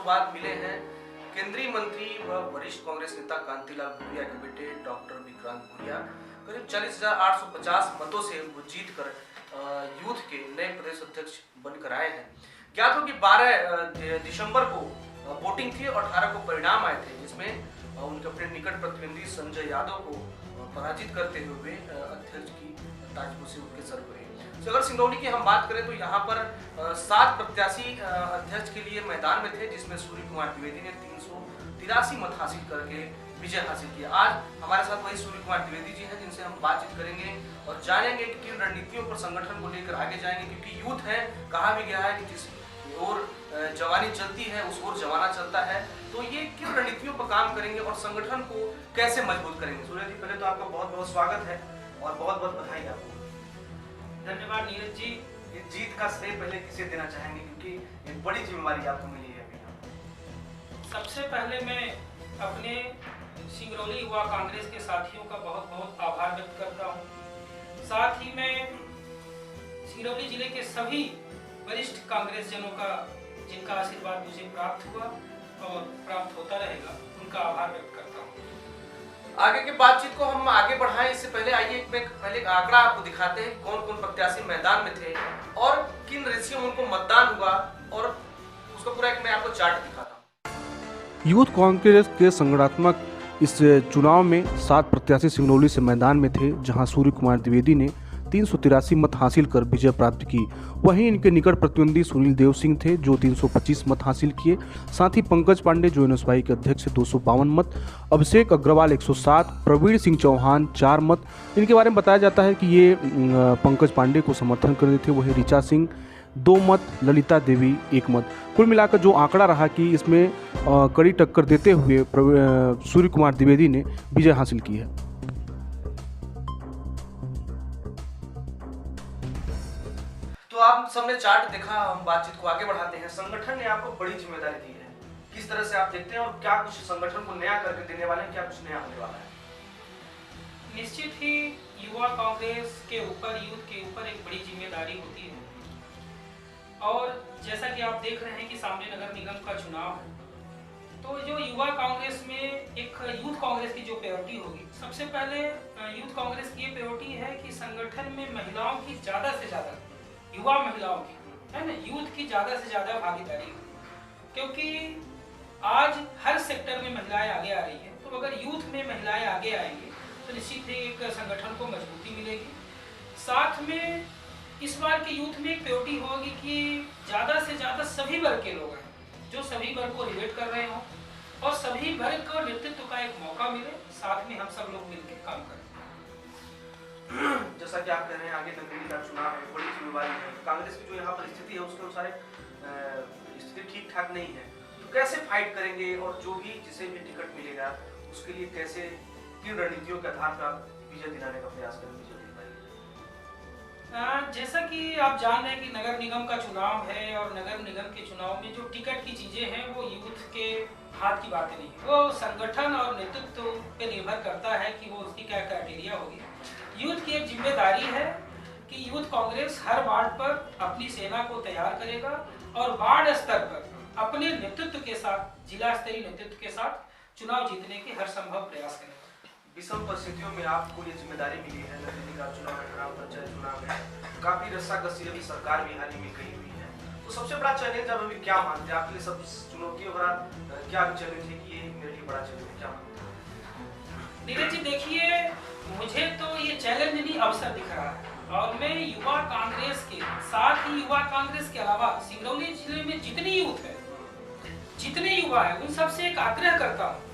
बाद मिले हैं केंद्रीय मंत्री व वरिष्ठ कांग्रेस नेता कांतिलाल भूरिया के बेटे डॉक्टर विक्रांत भूरिया। करीब 40,850 मतों से वो जीत कर यूथ के नए प्रदेश अध्यक्ष बनकर आए हैं। ज्ञात हो कि 12 दिसंबर को वोटिंग थी और 18 को परिणाम आए थे, जिसमें उनके अपने निकट प्रतिद्वंदी संजय यादव को पराजित करते हुए अध्यक्ष की ताजपुर से उनके सर हुए। तो अगर सिंगरौली की हम बात करें तो यहाँ पर 7 प्रत्याशी अध्यक्ष के लिए मैदान में थे, जिसमें सूर्य कुमार द्विवेदी ने 383 मत हासिल करके विजय हासिल किया। आज हमारे साथ वही सूर्य कुमार द्विवेदी जी हैं, जिनसे हम बातचीत करेंगे और जानेंगे कि किन रणनीतियों पर संगठन को लेकर आगे जाएंगे, क्योंकि यूथ है, कहा भी गया है कि जिस ओर जवानी चलती है उस ओर जमाना चलता है। तो ये किन रणनीतियों पर काम करेंगे और संगठन को कैसे मजबूत करेंगे। सूर्य जी, पहले तो आपका बहुत बहुत स्वागत है और बहुत बहुत बधाई आपको। धन्यवाद नीरज जी। ये जीत का श्रेय पहले किसे देना चाहेंगे, क्योंकि एक बड़ी जिम्मेदारी आपको मिली है अभी। सबसे पहले मैं अपने सिंगरौली युवा कांग्रेस के साथियों का बहुत बहुत आभार व्यक्त करता हूँ। साथ ही मैं सिंगरौली जिले के सभी वरिष्ठ कांग्रेस जनों का, जिनका आशीर्वाद मुझे प्राप्त हुआ और प्राप्त होता रहेगा, उनका आभार व्यक्त करता हूँ। आगे की बातचीत को हम आगे बढ़ाएं, इससे पहले आइए पहले एक आंकड़ा आपको दिखाते हैं, कौन कौन प्रत्याशी मैदान में थे और किन रेशियो में उनको मतदान हुआ, और उसका पूरा एक मैं आपको चार्ट दिखाता हूं। यूथ कांग्रेस के संगठनात्मक इस चुनाव में 7 प्रत्याशी सिंगरौली से मैदान में थे, जहां सूर्य कुमार द्विवेदी ने 383 मत हासिल कर विजय प्राप्त की। वहीं इनके निकट प्रतिद्वंदी सुनील देव सिंह थे, जो 325 मत हासिल किए। साथ ही पंकज पांडे, जो एनएसवाई के अध्यक्ष, 252 मत, अभिषेक अग्रवाल 107, प्रवीण सिंह चौहान 4 मत। इनके बारे में बताया जाता है कि ये पंकज पांडे को समर्थन कर रहे थे। वहीं ऋचा सिंह 2 मत, ललिता देवी 1 मत। कुल मिलाकर जो आंकड़ा रहा कि इसमें कड़ी टक्कर देते हुए सूर्य कुमार द्विवेदी ने विजय हासिल की है। तो आप सबने चार्ट देखा, हम बातचीत को आगे बढ़ाते हैं। संगठन ने आपको बड़ी जिम्मेदारी दी है, किस तरह से आप देखते हैं और क्या कुछ संगठन को नया करके देने वाले हैं, क्या कुछ नया होने वाला है? निश्चित ही युवा कांग्रेस के ऊपर, यूथ के ऊपर एक बड़ी जिम्मेदारी होती है। और जैसा कि आप देख रहे हैं कि सामने नगर निगम का चुनाव है, तो जो युवा कांग्रेस में एक यूथ कांग्रेस की जो प्रायोरिटी होगी, सबसे पहले यूथ कांग्रेस की ये प्रायोरिटी है कि संगठन में महिलाओं की ज्यादा से ज्यादा, युवा महिलाओं की, है ना, यूथ की ज्यादा से ज्यादा भागीदारी हो। क्योंकि आज हर सेक्टर में महिलाएं आगे आ रही हैं, तो अगर यूथ में महिलाएं आगे आएंगे तो निश्चित ही एक संगठन को मजबूती मिलेगी। साथ में इस बार के यूथ में एक प्रायोरिटी होगी कि ज्यादा से ज्यादा सभी वर्ग के लोग हैं, जो सभी वर्ग को रिलेट कर रहे हों और सभी वर्ग को नेतृत्व का एक मौका मिले, साथ में हम सब लोग मिलकर काम करें। जैसा कि आप कह रहे हैं, आगे नगर निगम का चुनाव है, बड़ी जिम्मेदारी है। कांग्रेस की जो यहाँ पर स्थिति है उसके अनुसार स्थिति ठीक ठाक नहीं है, तो कैसे फाइट करेंगे और जो भी जिसे भी टिकट मिलेगा उसके लिए कैसे, किन रणनीतियों के आधार पर आप विजय दिलाने का प्रयास करेंगे? जैसा कि आप जान रहे हैं कि नगर निगम का चुनाव है और नगर निगम के चुनाव में जो टिकट की चीजें हैं वो यूथ के हाथ की बातें नहीं है, वो संगठन और नेतृत्व पे निर्भर करता है कि वो उसकी क्या क्राइटेरिया होगी। यूथ की एक जिम्मेदारी है कि यूथ कांग्रेस हर वार्ड पर अपनी सेना को तैयार करेगा और वार्ड स्तर पर अपने नेतृत्व के साथ, जिला स्तरीय नेतृत्व के साथ चुनाव जीतने के हर संभव प्रयास करेगा। विषम परिस्थितियों में आपको ये जिम्मेदारी मिली है, नगर निगम चुनाव है, ग्राम पंचायत चुनाव है, काफी रस्साकसी अभी सरकार भी हाल ही में कही हुई है, तो सबसे बड़ा चैलेंज आप अभी क्या मानते हैं? आपके लिए सब चुनौतियों का क्या चैलेंज है कि ये मेरे लिए बड़ा चैलेंज है, क्या मानते हैं? नीरज जी, देखिए, मुझे तो ये चैलेंज नहीं अवसर दिख रहा है, और मैं युवा कांग्रेस के साथ ही युवा कांग्रेस के अलावा सिंगरौली जिले में जितनी यूथ है, जितने युवा है, उन सबसे एक आग्रह करता हूँ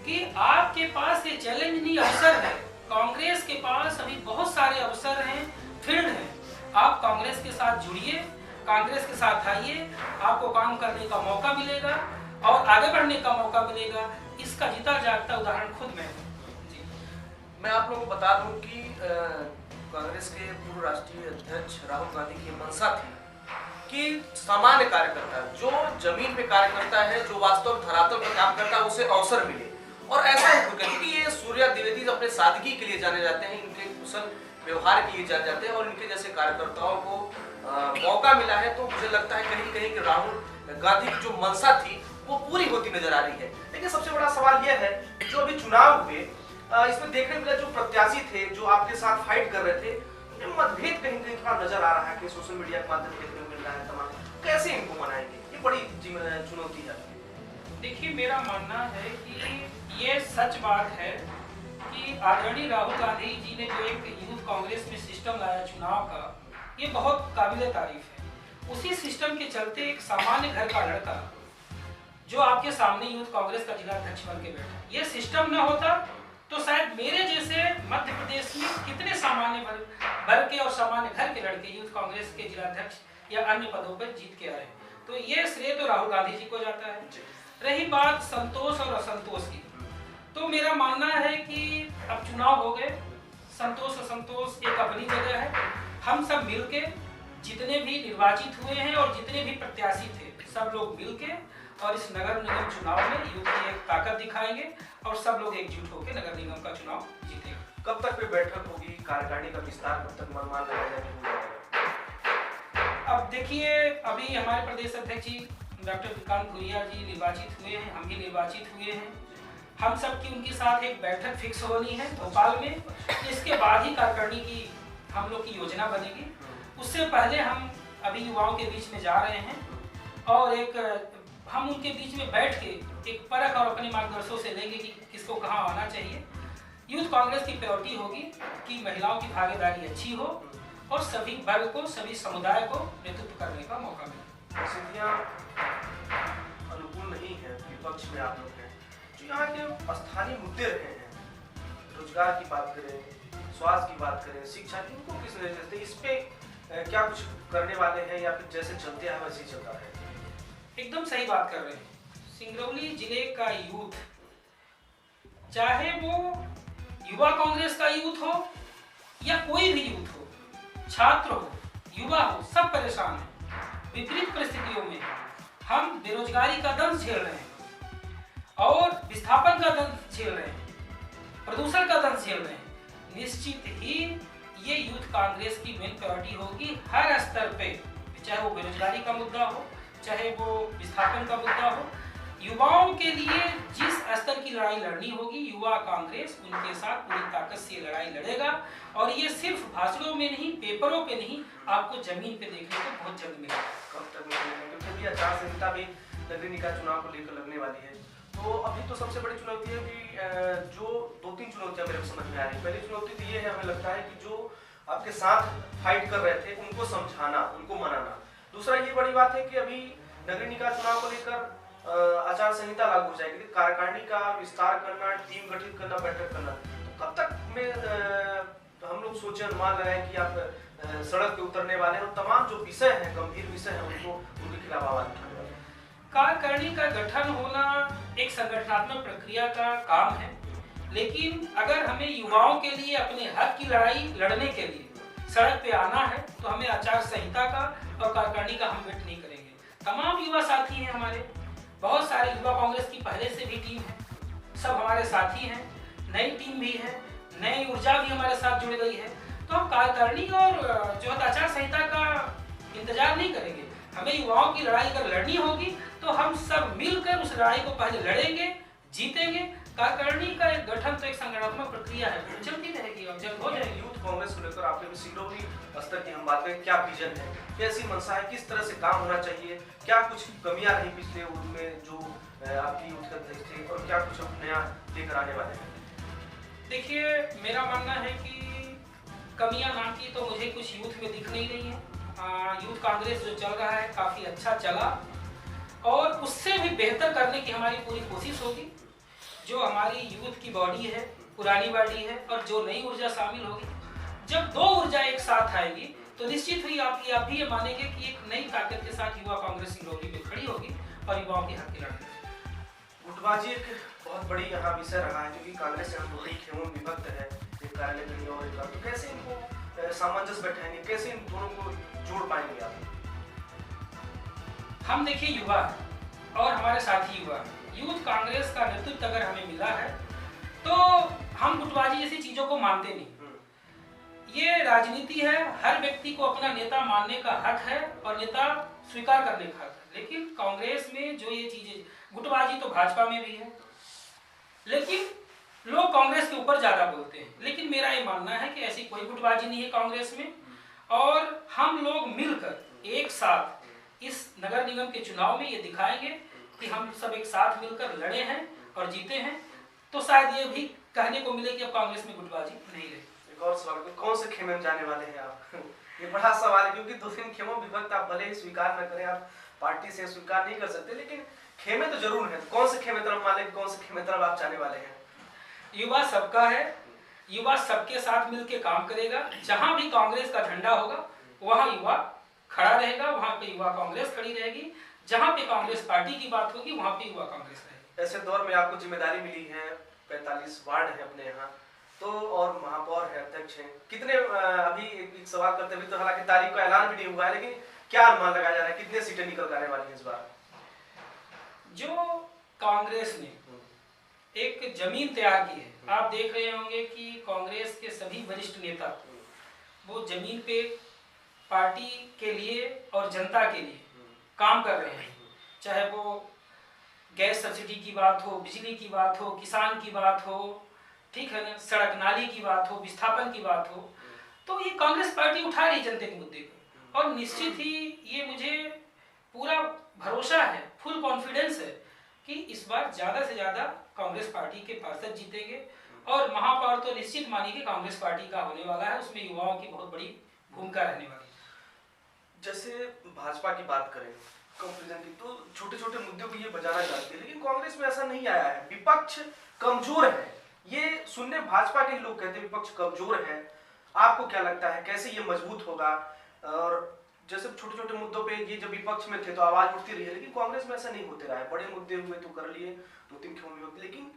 कि आपके पास ये चैलेंज नहीं अवसर है। कांग्रेस के पास अभी बहुत सारे अवसर हैं, फील्ड हैं। आप कांग्रेस के साथ जुड़िए, कांग्रेस के साथ आइए, आपको काम करने का मौका मिलेगा और आगे बढ़ने का मौका मिलेगा। इसका जीता जागता उदाहरण खुद मैं हूं। मैं आप लोगों को बता दूं कि कांग्रेस के पूर्व राष्ट्रीय अध्यक्ष राहुल गांधी की मंशा थी कि सामान्य कार्यकर्ता, जो जमीन पे कार्य करता है, जो वास्तव धरातल पर काम करता है, उसे अवसर मिले। और ऐसा ही क्योंकि ये सूर्या द्विवेदी अपने सादगी के लिए जाने जाते हैं, इनके कुशल व्यवहार के लिए जाने जाते हैं और इनके जैसे कार्यकर्ताओं को मौका मिला है, तो मुझे लगता है कहीं कहीं कि राहुल गांधी की जो मंशा थी वो पूरी होती नजर आ रही है। लेकिन सबसे बड़ा सवाल यह है, जो अभी चुनाव हुए इसमें देखने मिला जो प्रत्याशी थे जो आपके साथ फाइट कर रहे थे, उनमें मतभेद कहीं कहीं थोड़ा नजर आ रहा है कि सोशल मीडिया के माध्यम से देखने को मिल रहा है तमाम। कैसे इनको मनाएंगे, ये बड़ी चुनौती है। देखिए, मेरा मानना है कि ये सच बात है कि आदरणीय राहुल गांधी जी ने जो एक यूथ कांग्रेस में सिस्टम लाया चुनाव का, ये बहुत काबिले तारीफ है। उसी सिस्टम के चलते एक सामान्य घर का लड़का जो आपके सामने यूथ कांग्रेस का जिला अध्यक्ष बन के बैठा, ये सिस्टम न होता तो शायद मेरे जैसे मध्य प्रदेश में कितने सामान्य वर्ग के और सामान्य घर के लड़के यूथ कांग्रेस के जिला अध्यक्ष या अन्य पदों पर जीत के आए। तो ये श्रेय तो राहुल गांधी जी को जाता है। रही बात संतोष और असंतोष की, तो मेरा मानना है कि अब चुनाव हो गए, संतोष असंतोष एक अपनी जगह है। हम सब मिलके जितने भी निर्वाचित हुए हैं और जितने भी प्रत्याशी थे, सब लोग मिलके और इस नगर निगम चुनाव में यूथ की एक ताकत दिखाएंगे और सब लोग एकजुट होकर नगर निगम का चुनाव जीतेंगे। कब तक बैठक होगी, कार्यकारिणी का विस्तार कब तक मनमान लगाया जाएगा? अब देखिए, अभी हमारे प्रदेश अध्यक्ष जी डॉक्टर विक्रांत भूरिया जी निर्वाचित हुए हैं, हम भी निर्वाचित हुए हैं। हम सब की उनके साथ एक बैठक फिक्स होनी है भोपाल में। इसके बाद ही कार्यकारिणी की हम लोग की योजना बनेगी। उससे पहले हम अभी युवाओं के बीच में जा रहे हैं और हम उनके बीच में बैठ के एक परख और अपने मार्गदर्शकों से लेंगे कि किसको कहाँ आना चाहिए। यूथ कांग्रेस की प्रायोरिटी होगी कि महिलाओं की भागीदारी अच्छी हो और सभी वर्ग को, सभी समुदाय को नेतृत्व करने का मौका मिले। स्थितियां अनुकूल नहीं है, विपक्ष में आप लोग हैं। जो यहाँ के स्थानीय मुद्दे रहे हैं, रोजगार की बात करें, स्वास्थ्य की बात करें, शिक्षा की, उनको किस नजर से इस पे क्या कुछ करने वाले हैं या फिर जैसे चलते हैं वैसे ही चलता है? एकदम सही बात कर रहे हैं। सिंगरौली जिले का यूथ, चाहे वो युवा कांग्रेस का यूथ हो या कोई भी यूथ हो, छात्र हो, युवा हो, सब परेशान हैं। विपरीत परिस्थितियों में हम बेरोजगारी का दंश झेल रहे हैं और विस्थापन का दंश झेल रहे हैं, प्रदूषण का दंश झेल रहे हैं। निश्चित ही ये यूथ कांग्रेस की मेन प्रायोरिटी होगी हर स्तर पे, चाहे वो बेरोजगारी का मुद्दा हो, चाहे वो विस्थापन का मुद्दा हो। युवाओं के लिए जिस स्तर की लड़ाई लड़नी होगी, युवा कांग्रेस उनके साथ पूरी ताकत से लड़ाई लड़ेगा। और ये सिर्फ भाषणों में नहीं, पेपरों पे नहीं, आपको जमीन पे देखने को बहुत जल्द मिलेगा। कब तक मिलेगा? क्योंकि आचार संहिता भी नगरीय निकाय चुनाव को लेकर लगने वाली है। तो अभी तो सबसे बड़ी चुनौती है कि जो 2-3 चुनौतियां मेरे को समझ में आ रही है। पहली चुनौती तो ये है, हमें लगता है कि जो आपके साथ फाइट कर रहे थे उनको समझाना, उनको मनाना। दूसरा ये बड़ी बात है कि अभी नगरीय निकाय चुनाव को लेकर आचार संहिता लागू हो जाएगी, कार्यकारिणी का विस्तार करना, टीम गठित करना, बैठक करना। तो कब तक में हम लोग सोचे, अनुमान लगाएं कि आप सड़क पे उतरने वाले हैं और तमाम जो विषय हैं, गंभीर विषय हैं, उनको उनके खिलाफ आवाज उठाने वाले? कार्यकारिणी का गठन होना एक संगठनात्मक प्रक्रिया का काम है, लेकिन अगर हमें युवाओं के लिए अपने हक की लड़ाई लड़ने के लिए सड़क पे आना है तो हमें आचार संहिता का और कार्यकारिणी का हम वेट नहीं करेंगे। तमाम युवा साथी हैं हमारे, बहुत सारे युवा कांग्रेस की पहले से भी टीम है, सब हमारे साथी हैं, नई टीम भी है, नई ऊर्जा भी हमारे साथ जुड़ गई है। तो हम कार्यकारिणी और जो आचार संहिता का इंतजार नहीं करेंगे। हमें युवाओं की लड़ाई अगर लड़नी होगी तो हम सब मिलकर उस लड़ाई को पहले लड़ेंगे, जीतेंगे। कार्यकारिणी का एक गठन तो एक संगठनात्मक प्रक्रिया है, चलती रहेगी और जल्द हो जाएगी। यूथ कांग्रेस को लेकर आपके सिंगरौली स्तर की हम बात करें, क्या विजन है, कैसी मंशा है, किस तरह से काम होना चाहिए, क्या कुछ कमियां रही पिछले उनमें जो आपकी यूथ के अध्यक्ष थे, और क्या कुछ अब नया लेकर आने वाले हैं? देखिए, मेरा मानना है कि कमियां नाम की तो मुझे कुछ यूथ में दिख नहीं रही है। यूथ कांग्रेस जो चल रहा है काफी अच्छा चला और उससे भी बेहतर करने की हमारी पूरी कोशिश होगी। जो हमारी यूथ की बॉडी है, पुरानी बॉडी है, और जो नई ऊर्जा शामिल होगी, जब दो ऊर्जा एक साथ आएगी तो निश्चित ही आप भी ये मानेंगे कि एक नई ताकत के साथ युवा कांग्रेस सिंगरौली में खड़ी होगी और युवाओं के हक की लड़ाई। गुटबाजी एक बहुत बड़ी यहाँ विषय रहा है, क्योंकि कांग्रेस यहाँ बड़ी खेमों में विभक्त है, एक कार्यालय कहीं और एक, तो कैसे इनको सामंजस्य बैठाएंगे, कैसे इन दोनों को जोड़ पाएंगे आप? हम देखिए युवा और हमारे साथी युवा, यूथ कांग्रेस का नेतृत्व अगर हमें मिला है तो हम गुटबाजी जैसी चीजों को मानते नहीं। ये राजनीति है, हर व्यक्ति को अपना नेता मानने का हक है और नेता स्वीकार करने का हक है। लेकिन कांग्रेस में जो ये चीजें, गुटबाजी तो भाजपा में भी है, लेकिन लोग कांग्रेस के ऊपर ज्यादा बोलते हैं। लेकिन मेरा ये मानना है कि ऐसी कोई गुटबाजी नहीं है कांग्रेस में, और हम लोग मिलकर एक साथ इस नगर निगम के चुनाव में ये दिखाएंगे कि हम सब एक साथ मिलकर लड़े हैं और जीते हैं, तो शायद ये भी कहने को मिले कि अब कांग्रेस में गुटबाजी नहीं रही। एक और सवाल, कौन से खेमे में जाने वाले हैं आप? ये बड़ा सवाल है, क्योंकि 2-3 खेमों विभक्त आप भले ही स्वीकार न करें, आप पार्टी से स्वीकार नहीं कर सकते, लेकिन खेमे तो जरूर है। कौन से खेमे तरफ वाले, कौन से खेमे तरफ आप जाने वाले हैं? युवा सबका है, युवा सबके साथ मिलकर काम करेगा। जहां भी कांग्रेस का झंडा होगा वहां युवा खड़ा रहेगा, वहां पे युवा कांग्रेस खड़ी रहेगी। जहां पे कांग्रेस पार्टी की बात होगी वहां पे युवा कांग्रेस रहेगी। ऐसे दौर में आपको जिम्मेदारी मिली है, 45 वार्ड है अपने यहाँ, तो और महापौर है, अध्यक्ष हैं, कितने अभी एक सवाल करते हुए, तो हालांकि तारीख का ऐलान भी नहीं हुआ है, लेकिन क्या अनुमान लगाया जा रहा है, कितने सीटें निकल कर आने वाली हैं इस बार? जो कांग्रेस ने एक जमीन तैयार की है, आप देख रहे होंगे कि कांग्रेस के सभी वरिष्ठ नेता वो जमीन पे पार्टी के लिए और जनता के लिए काम कर रहे हैं। चाहे वो गैस सब्सिडी की बात हो, बिजली की बात हो, किसान की बात हो, ठीक है ना, सड़क नाली की बात हो, विस्थापन की बात हो, तो ये कांग्रेस पार्टी उठा रही जनता के मुद्दे को। और निश्चित ही ये मुझे पूरा भरोसा है, फुल कॉन्फिडेंस है कि इस बार ज्यादा से ज्यादा कांग्रेस पार्टी के पार्षद जीतेंगे, और महापौर तो निश्चित मानिए कि कांग्रेस पार्टी का होने वाला है, उसमें युवाओं की बहुत बड़ी भूमिका रहने वाली है। जैसे भाजपा की बात करें कंपैरिजन की, तो छोटे छोटे मुद्दों को ये बजाना चाहती है, लेकिन कांग्रेस में ऐसा नहीं आया है, विपक्ष कमजोर है, ये सुनने भाजपा के लोग कहते हैं विपक्ष कमजोर है। आपको क्या लगता है कैसे ये मजबूत होगा? और जैसे छोटे छोटे मुद्दों पे ये जब विपक्ष में थे तो आवाज उठती रही है, लेकिन कांग्रेस में ऐसा नहीं होते रहा है, बड़े मुद्दे हुए तो कर लिए 2-3 खेमों में, लेकिन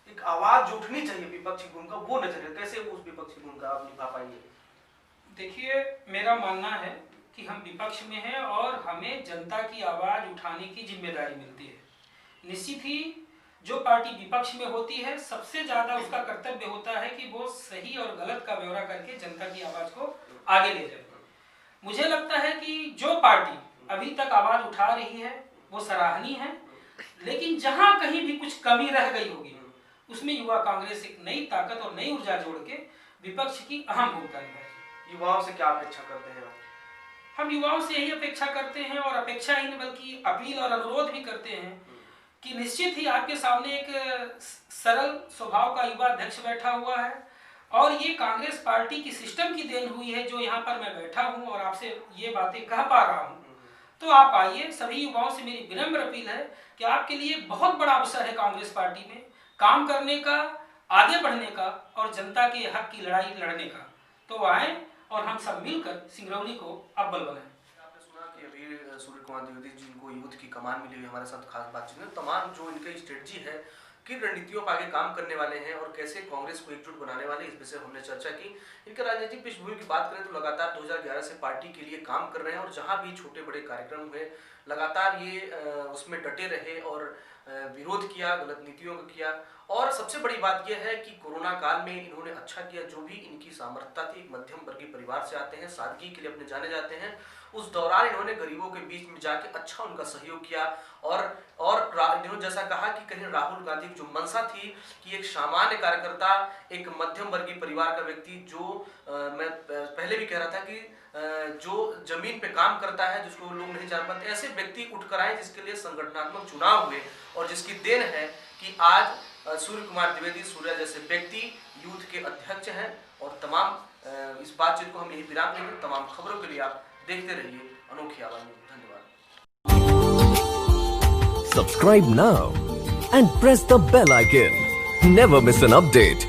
एक आवाज जो उठनी चाहिए विपक्ष की भूमिका वो नजर है, कैसे उस विपक्ष की भूमिका आप निभा पाएंगे? देखिए, मेरा मानना है कि हम विपक्ष में हैं और हमें जनता की आवाज उठाने की जिम्मेदारी मिलती है। निश्चित ही जो पार्टी विपक्ष में होती है, सबसे ज्यादा उसका कर्तव्य होता है कि वो सही और गलत का ब्यौरा करके जनता की आवाज को आगे ले जाए। मुझे लगता है कि जो पार्टी अभी तक आवाज उठा रही है वो सराहनीय है, लेकिन जहां कहीं भी कुछ कमी रह गई होगी उसमें युवा कांग्रेस एक नई ताकत और नई ऊर्जा जोड़ के विपक्ष की अहम भूमिका निभाएगी। युवाओं से क्या अपेक्षा करते हैं आप? हम युवाओं से यही अपेक्षा करते हैं, और अपेक्षा ही नहीं बल्कि अपील और अनुरोध भी करते हैं कि निश्चित ही आपके सामने एक सरल स्वभाव का युवा अध्यक्ष बैठा हुआ है, और ये कांग्रेस पार्टी की सिस्टम की देन हुई है जो यहाँ पर मैं बैठा हूँ और आपसे ये बातें कह पा रहा हूँ। तो आप आइए, सभी युवाओं से मेरी विनम्र अपील है कि आपके लिए बहुत बड़ा अवसर है कांग्रेस पार्टी में काम करने का, आगे बढ़ने का और जनता के हक की लड़ाई लड़ने का। तो आए और हम सब मिलकर सिंगरौली को अव्वल बनाएं। आपने सुना कि अभी सूर्य कुमार द्विवेदी जिनको यूथ की कमान मिली हुई हमारे साथ खास बातचीत में, तमाम जो इनकी स्ट्रेटजी है, किन रणनीतियों पर आगे काम करने वाले हैं और कैसे कांग्रेस को एकजुट बनाने वाले, इस विषय हमने चर्चा की। इनके राजनीतिक पृष्ठभूमि की बात करें तो लगातार 2011 से पार्टी के लिए काम कर रहे हैं, और जहां भी छोटे बड़े कार्यक्रम हुए लगातार ये उसमें डटे रहे और विरोध किया, गलत नीतियों का किया। और सबसे बड़ी बात यह है कि कोरोना काल में इन्होंने अच्छा किया, जो भी इनकी सामर्थ्यता थी, एक मध्यम वर्गीय परिवार से आते हैं, सादगी के लिए अपने जाने जाते हैं, उस दौरान इन्होंने गरीबों के बीच में जाके अच्छा उनका सहयोग किया। और इन्होंने जैसा कहा कि कहीं राहुल गांधी की जो मंशा थी कि एक सामान्य कार्यकर्ता, एक मध्यम वर्गीय परिवार का व्यक्ति, जो मैं पहले भी कह रहा था कि जो जमीन पे काम करता है, जिसको लोग नहीं जान पाते, ऐसे व्यक्ति उठकर आए जिसके लिए संगठनात्मक चुनाव हुए, और जिसकी देन है कि आज सूर्य कुमार द्विवेदी सूर्या जैसे व्यक्ति यूथ के अध्यक्ष हैं। और तमाम इस बातचीत को हम यही विराम देंगे। तमाम खबरों के लिए आप देखते रहिए अनोखी आवाज में। धन्यवाद। Subscribe now and press the bell icon. Never miss an update.